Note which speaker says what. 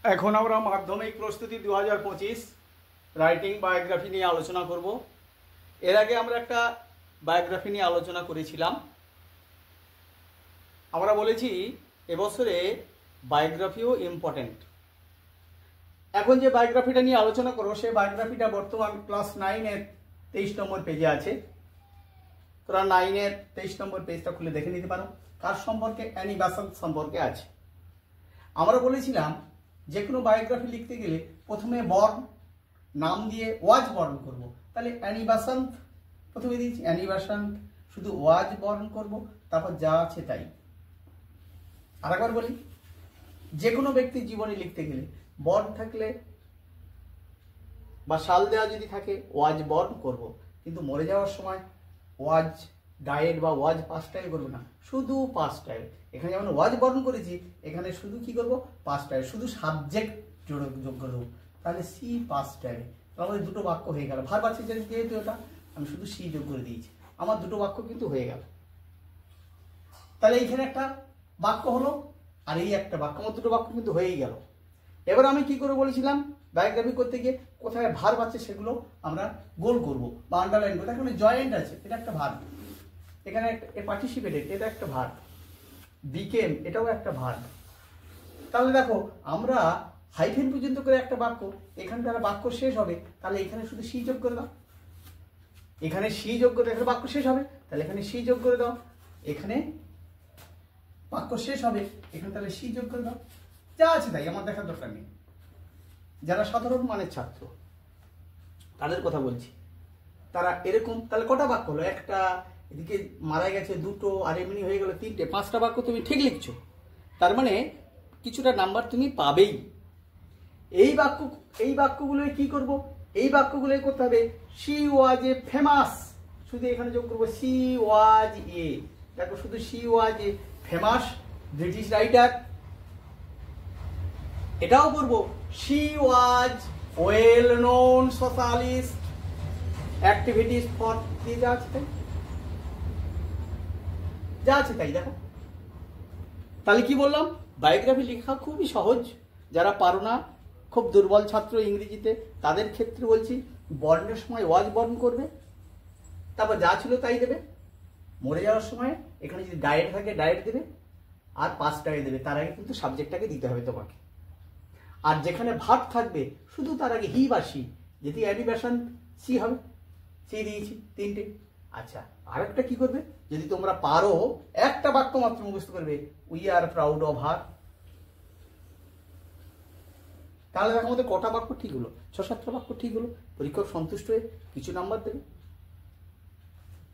Speaker 1: এখন আমরা মাধ্যমিক প্রস্তুতি 2025 রাইটিং বায়োগ্রাফি নিয়ে আলোচনা করব। এর আগে আমরা একটা বায়োগ্রাফি নিয়ে আলোচনা করেছিলাম। আমরা বলেছি এবছরে বায়োগ্রাফিও ইম্পর্টেন্ট। এখন যে বায়োগ্রাফিটা নিয়ে আলোচনা করব সেই বায়োগ্রাফিটা বর্তমান ক্লাস 9-এর 23 নম্বর পেজে আছে। তোরা 9-এর 23 নম্বর পেজটা খুলে দেখে নিতে পারো। কার সম্পর্কে? অ্যানি বেসান্ত সম্পর্কে আছে। আমরা বলেছিলাম যে কোনো বায়োগ্রাফি লিখতে গেলে প্রথমে বর্ণ নাম দিয়ে ওয়াজ বর্ণ করব। তাহলে অ্যানি বেসান্ত প্রথমে দিয়েছি, অ্যানি বেসান্ত, শুধু ওয়াজ বর্ণ করব, তারপর যা আছে তাই। আরেকবার বলি, যে কোনো ব্যক্তির জীবনী লিখতে গেলে বর্ণ থাকলে বা সাল দেওয়া যদি থাকে ওয়াজ বর্ণ করব, কিন্তু মরে যাওয়ার সময় ওয়াজ ডায়েট বা ওয়াজ পাস্টাইল করবো না, শুধু পাস্টাইল। এখানে যেমন ওয়াজ বর্ণ করেছি, এখানে শুধু কি করব? পাস্টাইল, শুধু সাবজেক্ট যোগ করবো। তাহলে সি পাস্টাইল, আমাদের দুটো বাক্য হয়ে গেল। ভার্ব আছে যেহেতু ওটা আমি শুধু সি যোগ করে দিয়েছি, আমার দুটো বাক্য কিন্তু হয়ে গেল। তাহলে এইখানে একটা বাক্য হলো আর এই একটা বাক্য, আমার দুটো বাক্য কিন্তু হয়েই গেল। এবার আমি কি করে বলেছিলাম, বায়োগ্রাফি করতে গিয়ে কোথায় ভার্ব আছে সেগুলো আমরা গোল করব বা আন্ডারলাইন করবো। এখানে জয়েন্ট আছে, এটা একটা ভার্ব। এখানে পার্টিসিপেটেড, এটা একটা ভার্ব। বিকেম, এটাও একটা ভার্ব। তাহলে দেখো আমরা হাইফেন পর্যন্ত করে একটা বাক্য, এখানে তারা বাক্য শেষ হবে, তাহলে এখানে শুধু সি যোগ করে দাও। এখানে সি যোগ করে, এখানে বাক্য শেষ হবে, তাহলে এখানে সি যোগ করে দাও। এখানে বাক্য শেষ হবে, এখানে তাহলে সি যোগ করে দাও। যা আছে তাই, আমার দেখার দরকার নেই। যারা সাধারণ মানের ছাত্র তাদের কথা বলছি, তারা এরকম, তাহলে কটা বাক্য হলো? একটা, এদিকে মারা গেছে দুটো, আর এমনি হয়ে গেল তিনটে, 5টা বাক্য তুমি ঠিক লিখছো। তার মানে কিছুটা নাম্বার তুমি পাবেই। এই বাক্যগুলো কি করব? এই বাক্যগুলো করতে হবে শি ওয়াজ এ ফেমাস, শুধু এখানে যোগ করবো শি ওয়াজ এ। দেখো শুধু she was a famous British writer. এটাও করবো she was well known socialist activities for, যা আছে তাই, যা আছে তাই। দেখো তাহলে কি বললাম, বায়োগ্রাফি লেখা খুবই সহজ। যারা পারো না, খুব দুর্বল ছাত্র ইংরেজিতে, তাদের ক্ষেত্রে বলছি বর্ণের সময় ওয়াজ বর্ণ করবে, তারপর যা ছিল তাই দেবে। মরে যাওয়ার সময় এখানে যদি ডায়েট থাকে ডায়েট দেবে, আর পাঁচটায় দেবে। তার আগে কিন্তু সাবজেক্টটাকে দিতে হবে তোমাকে। আর যেখানে ভার্ব থাকবে শুধু তার আগে হি বা সি, যদি অ্যানি বেসান্ত সি হবে, সি দিয়েছি 3টে। আচ্ছা, আরেকটা কি করবে, যদি তোমরা পারো একটা বাক্য মাত্র মুখস্থ করবে, we are proud of her. তাহলে দেখো আমাদের কটা বাক্য ঠিক হলো? 6-7টা বাক্য ঠিক হলো। পরীক্ষক সন্তুষ্ট হয়ে কিছু নাম্বার দেবে।